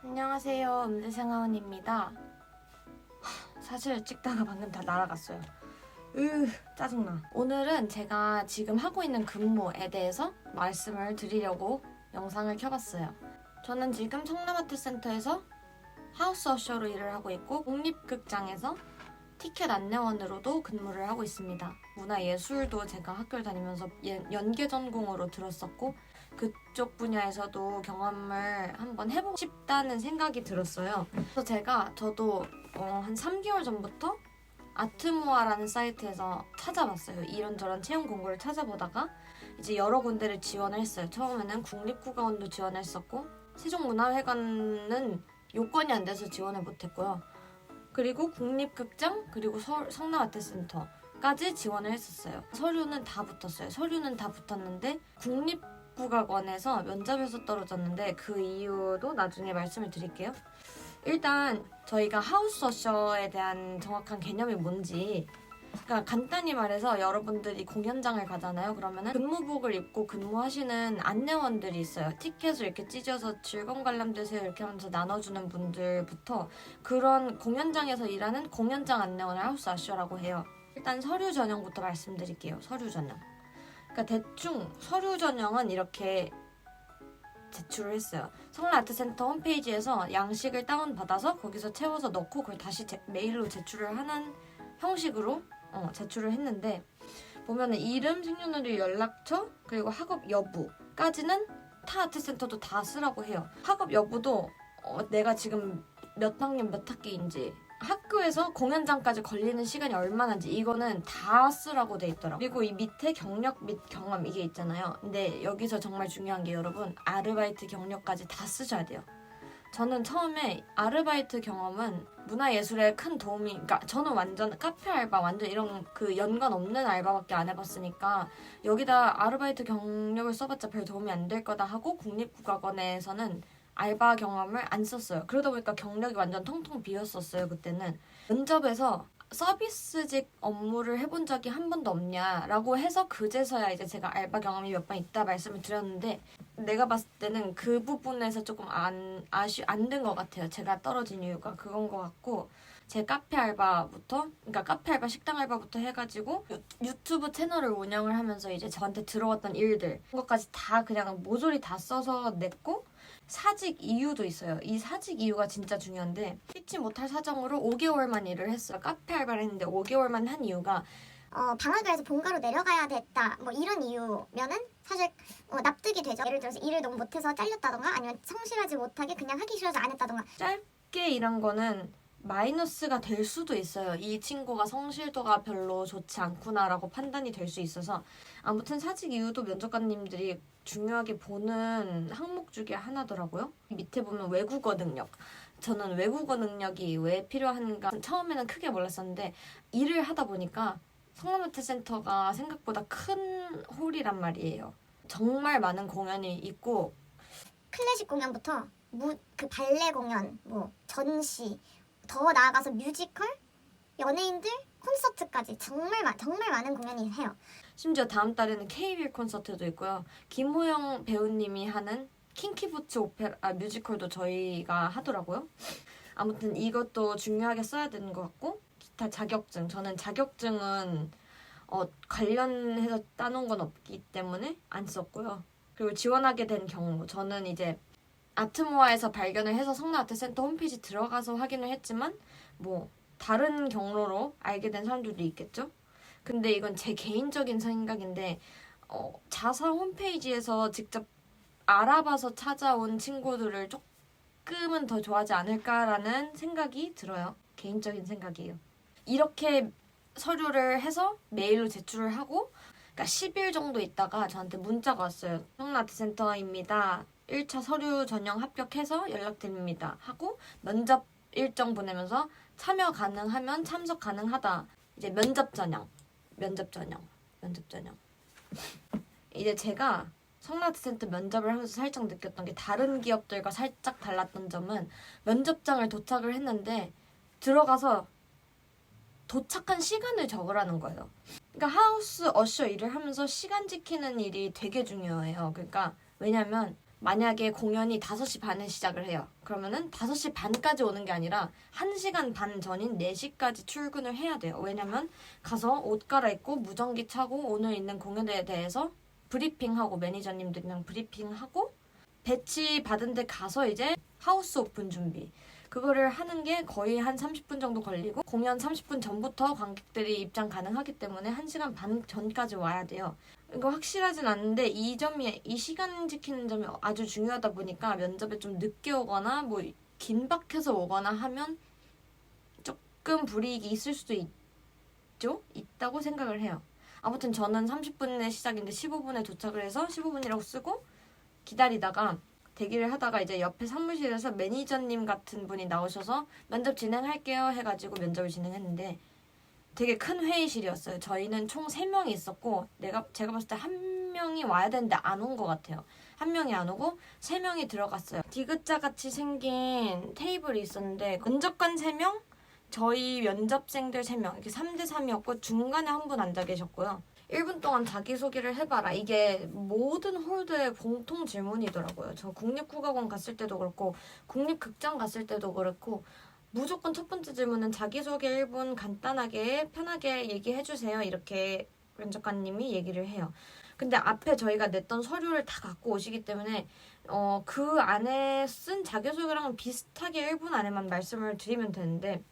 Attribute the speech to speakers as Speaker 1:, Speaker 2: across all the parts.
Speaker 1: 안녕하세요. 음대생하원입니다. 사실 찍다가 방금 다 날아갔어요. 짜증나. 오늘은 제가 지금 하고 있는 근무에 대해서 말씀을 드리려고 영상을 켜봤어요. 저는 지금 성남아트센터에서 하우스 어셔로 일을 하고 있고 국립극장에서 티켓 안내원으로도 근무를 하고 있습니다. 문화예술도 제가 학교를 다니면서 연계 전공으로 들었었고 그쪽 분야에서도 경험을 한번 해보고 싶다는 생각이 들었어요. 그래서 저도 한 3개월 전부터 아트모아라는 사이트에서 찾아봤어요. 이런저런 채용 공고를 찾아보다가 이제 여러 군데를 지원을 했어요. 처음에는 국립국어원도 지원했었고 세종문화회관은 요건이 안 돼서 지원을 못했고요. 그리고 국립극장 그리고 성남아트센터까지 지원을 했었어요. 서류는 다 붙었는데 국립국악원에서 면접에서 떨어졌는데 그 이유도 나중에 말씀을 드릴게요. 일단 저희가 하우스 어셔에 대한 정확한 개념이 뭔지, 그러니까 간단히 말해서 여러분들이 공연장을 가잖아요. 그러면은 근무복을 입고 근무하시는 안내원들이 있어요. 티켓을 이렇게 찢어서 즐거운 관람 되세요 이렇게 하면서 나눠주는 분들부터 그런 공연장에서 일하는 공연장 안내원을 하우스 어셔라고 해요. 일단 서류 전형부터 말씀드릴게요. 서류 전형. 그러니까 대충 서류 전형은 이렇게 제출을 했어요. 성남아트센터 홈페이지에서 양식을 다운받아서 거기서 채워서 넣고 그걸 다시 메일로 제출을 하는 형식으로 제출을 했는데, 보면은 이름, 생년월일, 연락처, 그리고 학업 여부까지는 타 아트센터도 다 쓰라고 해요. 학업 여부도 내가 지금 몇 학년 몇 학기인지, 학교에서 공연장까지 걸리는 시간이 얼마나인지 이거는 다 쓰라고 돼 있더라고요. 그리고 이 밑에 경력 및 경험 이게 있잖아요. 근데 여기서 정말 중요한 게 여러분, 아르바이트 경력까지 다 쓰셔야 돼요. 저는 처음에 아르바이트 경험은 문화예술에 큰 도움이, 그러니까 저는 완전 카페 알바, 완전 이런 그 연관 없는 알바밖에 안 해봤으니까 여기다 아르바이트 경력을 써봤자 별 도움이 안 될 거다 하고 국립국악원에서는 알바 경험을 안 썼어요. 그러다 보니까 경력이 완전 텅텅 비었었어요. 그때는 면접에서 서비스직 업무를 해본 적이 한 번도 없냐라고 해서 그제서야 이제 제가 알바 경험이 몇 번 있다 말씀을 드렸는데, 내가 봤을 때는 그 부분에서 조금 안 된 것 같아요. 제가 떨어진 이유가 그건 것 같고, 제 카페 알바부터, 그러니까 카페 알바, 식당 알바부터 해가지고 유튜브 채널을 운영을 하면서 이제 저한테 들어왔던 일들 그런 것까지 다 그냥 모조리 다 써서 냈고, 사직 이유도 있어요. 이 사직 이유가 진짜 중요한데, 피치 못할 사정으로 5개월만 일을 했어요. 카페 알바를 했는데 5개월만 한 이유가
Speaker 2: 방학을 해서 본가로 내려가야 됐다 뭐 이런 이유면은 사실 납득이 되죠. 예를 들어서 일을 너무 못해서 잘렸다던가 아니면 성실하지 못하게 그냥 하기 싫어서 안 했다던가.
Speaker 1: 짧게 일한 거는 마이너스가 될 수도 있어요. 이 친구가 성실도가 별로 좋지 않구나라고 판단이 될 수 있어서. 아무튼 사직 이유도 면접관님들이 중요하게 보는 항목 중에 하나더라고요. 밑에 보면 외국어 능력. 저는 외국어 능력이 왜 필요한가 처음에는 크게 몰랐었는데, 일을 하다 보니까 성남아트센터가 생각보다 큰 홀이란 말이에요. 정말 많은 공연이 있고,
Speaker 2: 클래식 공연부터 그 발레 공연, 뭐 전시, 더 나아가서 뮤지컬, 연예인들 콘서트까지 정말 많은 공연이 해요.
Speaker 1: 심지어 다음 달에는 K-윌 콘서트도 있고요. 김호영 배우님이 하는 킹키부츠 오페라 뮤지컬도 저희가 하더라고요. 아무튼 이것도 중요하게 써야 되는 것 같고, 기타 자격증. 저는 자격증은 관련해서 따놓은 건 없기 때문에 안 썼고요. 그리고 지원하게 된 경우, 저는 이제 아트모아에서 발견을 해서 성남아트센터 홈페이지 들어가서 확인을 했지만 뭐 다른 경로로 알게 된 사람들도 있겠죠? 근데 이건 제 개인적인 생각인데 자사 홈페이지에서 직접 알아봐서 찾아온 친구들을 조금은 더 좋아하지 않을까라는 생각이 들어요. 개인적인 생각이에요. 이렇게 서류를 해서 메일로 제출을 하고, 그러니까 10일 정도 있다가 저한테 문자가 왔어요. 성남아트센터입니다. 1차 서류 전형 합격해서 연락드립니다 하고 면접 일정 보내면서 참여 가능하면 참석 가능하다. 이제 면접 전형. 이제 제가 성남아트센터 면접을 하면서 살짝 느꼈던 게, 다른 기업들과 살짝 달랐던 점은 면접장을 도착을 했는데 들어가서 도착한 시간을 적으라는 거예요. 그러니까 하우스 어셔 일을 하면서 시간 지키는 일이 되게 중요해요. 그러니까 왜냐면 만약에 공연이 5시 반에 시작을 해요. 그러면은 5시 반까지 오는 게 아니라 1시간 반 전인 4시까지 출근을 해야 돼요. 왜냐면 가서 옷 갈아입고 무전기 차고 오늘 있는 공연에 대해서 브리핑하고 매니저님들이랑 브리핑하고 배치 받은 데 가서 이제 하우스 오픈 준비. 그거를 하는 게 거의 한 30분 정도 걸리고 공연 30분 전부터 관객들이 입장 가능하기 때문에 1시간 반 전까지 와야 돼요. 이거 확실하진 않는데 이 시간 지키는 점이 아주 중요하다 보니까 면접에 좀 늦게 오거나 뭐 긴박해서 오거나 하면 조금 불이익이 있을 수도 있다고 생각을 해요. 아무튼 저는 30분에 시작인데 15분에 도착을 해서 15분이라고 쓰고 기다리다가 대기를 하다가 이제 옆에 사무실에서 매니저님 같은 분이 나오셔서 면접 진행할게요 해가지고 면접을 진행했는데 되게 큰 회의실이었어요. 저희는 총 3명이 있었고 제가 봤을 때 1명이 와야 되는데 안 온 것 같아요. 1명이 안 오고 3명이 들어갔어요. 디귿자 같이 생긴 테이블이 있었는데 면접관 3명, 저희 면접생들 3명 이렇게 3대 3이었고 중간에 한 분 앉아 계셨고요. 1분 동안 자기소개를 해봐라. 이게 모든 홀드의 공통 질문이더라고요. 저 국립국악원 갔을 때도 그렇고 국립극장 갔을 때도 그렇고 무조건 첫 번째 질문은 자기소개 1분 간단하게 편하게 얘기해주세요. 이렇게 면접관님이 얘기를 해요. 근데 앞에 저희가 냈던 서류를 다 갖고 오시기 때문에 그 안에 쓴 자기소개랑 비슷하게 1분 안에만 말씀을 드리면 되는데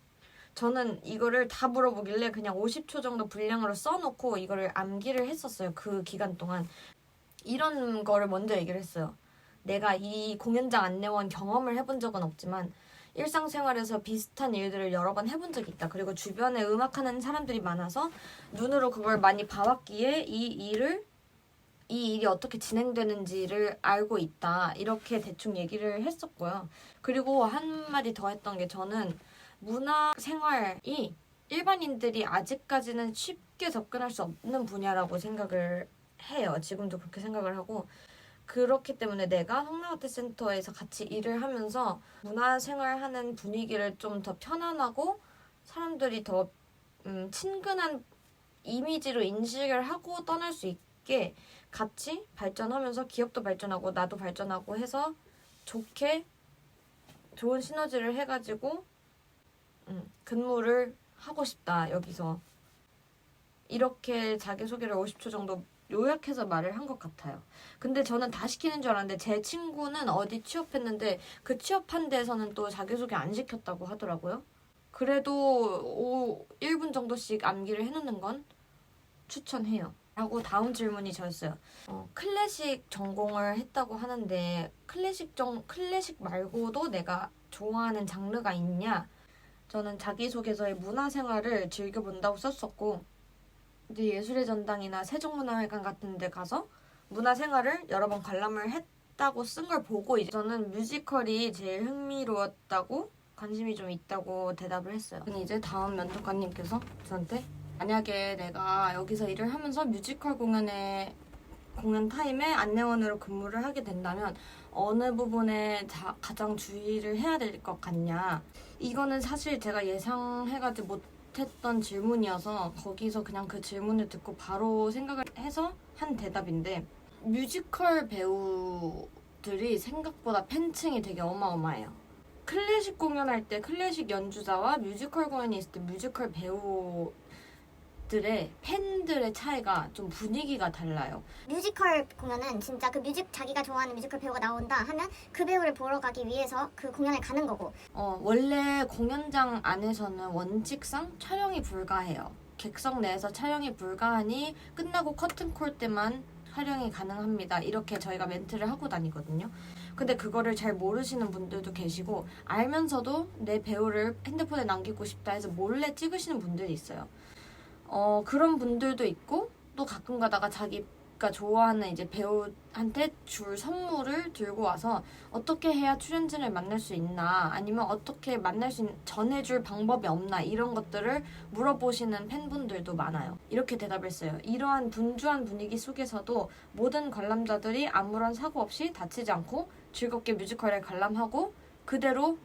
Speaker 1: 저는 이거를 다 물어보길래 그냥 50초 정도 분량으로 써놓고 이거를 암기를 했었어요. 그 기간 동안. 이런 거를 먼저 얘기를 했어요. 내가 이 공연장 안내원 경험을 해본 적은 없지만 일상생활에서 비슷한 일들을 여러 번 해본 적이 있다. 그리고 주변에 음악하는 사람들이 많아서 눈으로 그걸 많이 봐왔기에 이 일이 어떻게 진행되는지를 알고 있다. 이렇게 대충 얘기를 했었고요. 그리고 한마디 더 했던 게 저는 문화생활이 일반인들이 아직까지는 쉽게 접근할 수 없는 분야라고 생각을 해요. 지금도 그렇게 생각을 하고 그렇기 때문에 내가 성남아트센터에서 같이 일을 하면서 문화생활하는 분위기를 좀 더 편안하고 사람들이 더 친근한 이미지로 인식을 하고 떠날 수 있게 같이 발전하면서 기업도 발전하고 나도 발전하고 해서 좋은 시너지를 해가지고 근무를 하고 싶다 여기서 이렇게 자기소개를 50초 정도 요약해서 말을 한 것 같아요. 근데 저는 다 시키는 줄 알았는데 제 친구는 어디 취업했는데 그 취업한 데서는 또 자기소개 안 시켰다고 하더라고요. 그래도 1분 정도씩 암기를 해놓는 건 추천해요. 다음 질문이 저였어요. 클래식 전공을 했다고 하는데 클래식 말고도 내가 좋아하는 장르가 있냐? 저는 자기소개서에 문화생활을 즐겨본다고 썼었고 이제 예술의 전당이나 세종문화회관 같은 데 가서 문화생활을 여러 번 관람을 했다고 쓴 걸 보고 이제 저는 뮤지컬이 제일 흥미로웠다고 관심이 좀 있다고 대답을 했어요. 이제 다음 면접관님께서 저한테 만약에 내가 여기서 일을 하면서 뮤지컬 공연 타임에 안내원으로 근무를 하게 된다면 어느 부분에 가장 주의를 해야 될 것 같냐. 이거는 사실 제가 예상해가지 못했던 질문이어서 거기서 그냥 그 질문을 듣고 바로 생각을 해서 한 대답인데 뮤지컬 배우들이 생각보다 팬층이 되게 어마어마해요. 클래식 공연할 때 클래식 연주자와 뮤지컬 공연이 있을 때 뮤지컬 배우들의 팬들의 차이가 좀 분위기가 달라요.
Speaker 2: 뮤지컬 공연은 진짜 자기가 좋아하는 뮤지컬 배우가 나온다 하면 그 배우를 보러 가기 위해서 그 공연을 가는 거고.
Speaker 1: 원래 공연장 안에서는 원칙상 촬영이 불가해요. 객석 내에서 촬영이 불가하니 끝나고 커튼콜 때만 촬영이 가능합니다. 이렇게 저희가 멘트를 하고 다니거든요. 근데 그거를 잘 모르시는 분들도 계시고 알면서도 내 배우를 핸드폰에 남기고 싶다 해서 몰래 찍으시는 분들이 있어요. 그런 분들도 있고 또 가끔 가다가 자기가 좋아하는 이제 배우한테 줄 선물을 들고 와서 어떻게 해야 출연진을 만날 수 있나 아니면 어떻게 전해줄 방법이 없나 이런 것들을 물어보시는 팬분들도 많아요. 이렇게 대답했어요. 이러한 분주한 분위기 속에서도 모든 관람자들이 아무런 사고 없이 다치지 않고 즐겁게 뮤지컬을 관람하고 그대로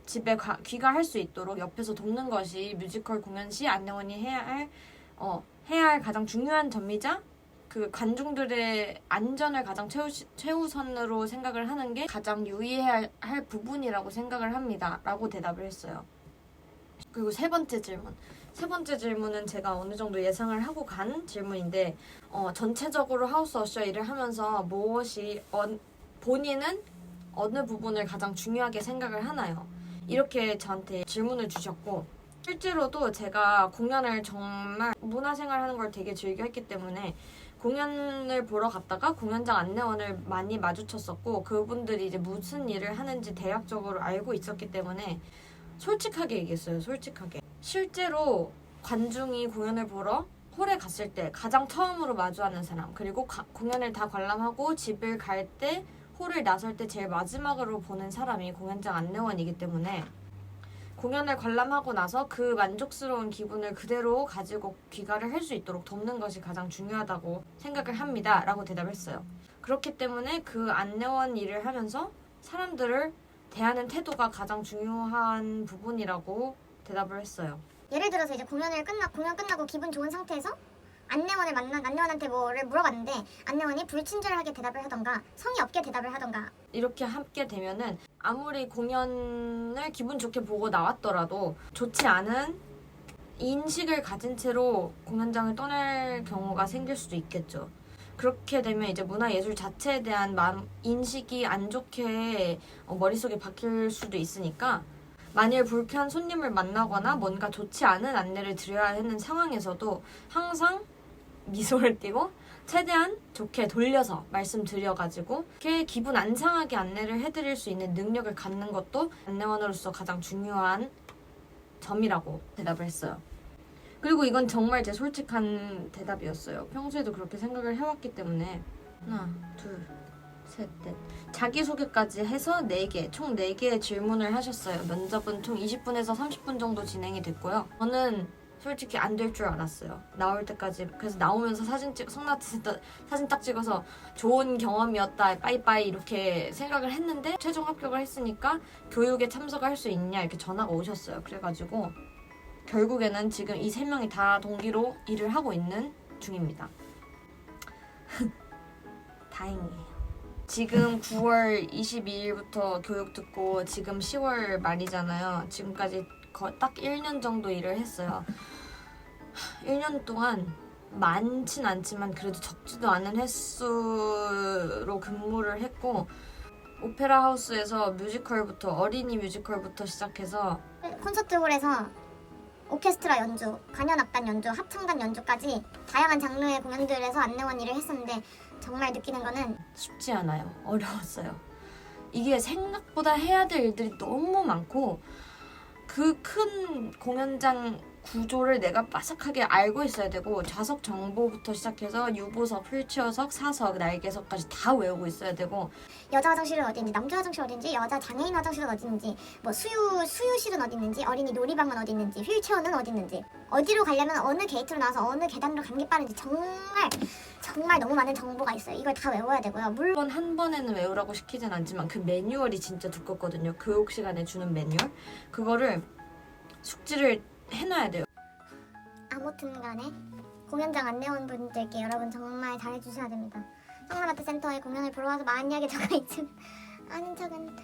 Speaker 1: 집에 귀가할 수 있도록 옆에서 돕는 것이 뮤지컬 공연 시 안내원이 해야 할 가장 중요한 점이자 그 관중들의 안전을 가장 최우선으로 생각을 하는 게 가장 유의해야 할 부분이라고 생각을 합니다. 라고 대답을 했어요. 그리고 세 번째 질문. 세 번째 질문은 제가 어느 정도 예상을 하고 간 질문인데 전체적으로 하우스 어셔 일을 하면서 본인은 어느 부분을 가장 중요하게 생각을 하나요? 이렇게 저한테 질문을 주셨고 실제로도 제가 공연을 정말 문화생활 하는 걸 되게 즐겨 했기 때문에 공연을 보러 갔다가 공연장 안내원을 많이 마주쳤었고 그분들이 이제 무슨 일을 하는지 대략적으로 알고 있었기 때문에 솔직하게 얘기했어요. 솔직하게. 실제로 관중이 공연을 보러 홀에 갔을 때 가장 처음으로 마주하는 사람 그리고 공연을 다 관람하고 집을 갈 때 홀을 나설 때 제일 마지막으로 보는 사람이 공연장 안내원이기 때문에 공연을 관람하고 나서 그 만족스러운 기분을 그대로 가지고 귀가를 할 수 있도록 돕는 것이 가장 중요하다고 생각을 합니다. 라고 대답을 했어요. 그렇기 때문에 그 안내원 일을 하면서 사람들을 대하는 태도가 가장 중요한 부분이라고 대답을 했어요.
Speaker 2: 예를 들어서 이제 공연 끝나고 기분 좋은 상태에서 안내원한테 뭐를 물어봤는데 안내원이 불친절하게 대답을 하던가 성의 없게 대답을 하던가
Speaker 1: 이렇게 하게 되면은 아무리 공연을 기분 좋게 보고 나왔더라도 좋지 않은 인식을 가진 채로 공연장을 떠날 경우가 생길 수도 있겠죠. 그렇게 되면 이제 문화예술 자체에 대한 인식이 안 좋게 머릿속에 박힐 수도 있으니까 만일 불쾌한 손님을 만나거나 뭔가 좋지 않은 안내를 드려야 하는 상황에서도 항상 미소를 띠고 최대한 좋게 돌려서 말씀드려가지고 이렇게 기분 안 상하게 안내를 해드릴 수 있는 능력을 갖는 것도 안내원으로서 가장 중요한 점이라고 대답을 했어요. 그리고 이건 정말 제 솔직한 대답이었어요. 평소에도 그렇게 생각을 해왔기 때문에 하나, 둘, 셋, 넷 자기소개까지 해서 4개, 총 4개의 질문을 하셨어요. 면접은 총 20분에서 30분 정도 진행이 됐고요. 저는 솔직히 안 될 줄 알았어요. 나올 때까지. 그래서 나오면서 성나트센터 사진 딱 찍어서 좋은 경험이었다, 빠이빠이 이렇게 생각을 했는데 최종 합격을 했으니까 교육에 참석할 수 있냐 이렇게 전화가 오셨어요. 그래가지고 결국에는 지금 이 3명이 다 동기로 일을 하고 있는 중입니다. 다행이에요. 지금 9월 22일부터 교육 듣고 지금 10월 말이잖아요. 지금까지 딱 1년 정도 일을 했어요. 1년 동안 많진 않지만 그래도 적지도 않은 횟수로 근무를 했고 오페라 하우스에서 어린이 뮤지컬부터 시작해서
Speaker 2: 콘서트홀에서 오케스트라 연주, 관현악단 연주, 합창단 연주까지 다양한 장르의 공연들에서 안내원 일을 했었는데 정말 느끼는 거는
Speaker 1: 쉽지 않아요. 어려웠어요. 이게 생각보다 해야 될 일들이 너무 많고 그 큰 공연장 구조를 내가 빠삭하게 알고 있어야 되고 좌석 정보부터 시작해서 유보석, 휠체어석, 사석, 날개석까지 다 외우고 있어야 되고
Speaker 2: 여자 화장실은 어딘지, 남자 화장실 어딘지, 여자 장애인 화장실은 어딘지, 뭐 수유실은 어디 있는지, 어린이 놀이방은 어디 있는지, 휠체어는 어디 있는지, 어디로 가려면 어느 게이트로 나와서 어느 계단으로 가는 게 빠른지 정말 너무 많은 정보가 있어요. 이걸 다 외워야 되고요. 물론
Speaker 1: 한 번에는 외우라고 시키진 않지만 그 매뉴얼이 진짜 두껍거든요. 교육 시간에 주는 매뉴얼. 그거를 숙지를 해놔야 돼요.
Speaker 2: 아무튼 간에 공연장 안내원분들께 여러분 정말 잘해주셔야 됩니다. 성남아트 센터에 공연을 보러 와서 만약에 저가 있으면 아는 척은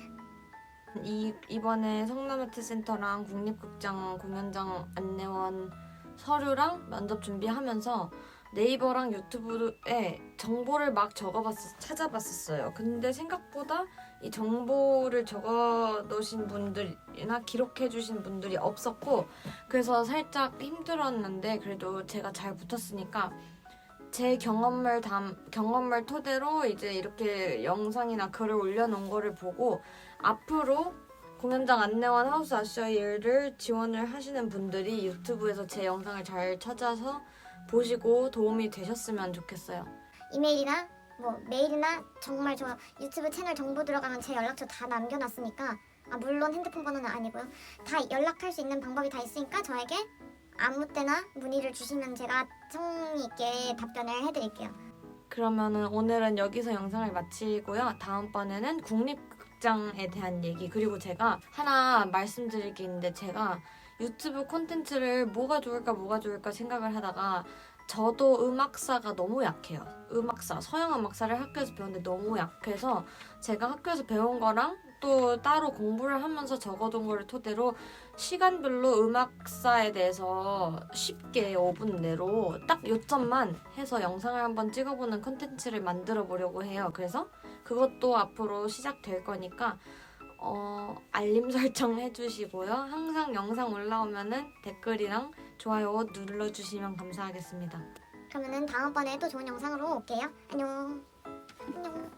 Speaker 1: 이번에 성남아트 센터랑 국립극장 공연장 안내원 서류랑 면접 준비하면서 네이버랑 유튜브에 정보를 막 찾아봤었어요. 근데 생각보다 이 정보를 적어 놓으신 분들이나 기록해 주신 분들이 없었고 그래서 살짝 힘들었는데 그래도 제가 잘 붙었으니까 제 경험을 토대로 이제 이렇게 영상이나 글을 올려놓은 거를 보고 앞으로 공연장 안내원 하우스 아시아 일을 지원을 하시는 분들이 유튜브에서 제 영상을 잘 찾아서 보시고 도움이 되셨으면 좋겠어요.
Speaker 2: 이메일이나 뭐 메일이나 정말 저 유튜브 채널 정보 들어가면 제 연락처 다 남겨놨으니까 물론 핸드폰 번호는 아니고요. 다 연락할 수 있는 방법이 다 있으니까 저에게 아무 때나 문의를 주시면 제가 성의 있게 답변을 해드릴게요.
Speaker 1: 그러면은 오늘은 여기서 영상을 마치고요. 다음번에는 국립극장에 대한 얘기 그리고 제가 하나 말씀드릴 게 있는데 제가 유튜브 콘텐츠를 뭐가 좋을까 생각을 하다가 저도 음악사가 너무 약해요. 서양 음악사를 학교에서 배웠는데 너무 약해서 제가 학교에서 배운 거랑 또 따로 공부를 하면서 적어둔 거를 토대로 시간별로 음악사에 대해서 쉽게 5분 내로 딱 요점만 해서 영상을 한번 찍어보는 컨텐츠를 만들어 보려고 해요. 그래서 그것도 앞으로 시작될 거니까 알림 설정 해주시고요. 항상 영상 올라오면은 댓글이랑 좋아요 눌러주시면 감사하겠습니다.
Speaker 2: 그러면은 다음번에 또 좋은 영상으로 올게요. 안녕. 안녕.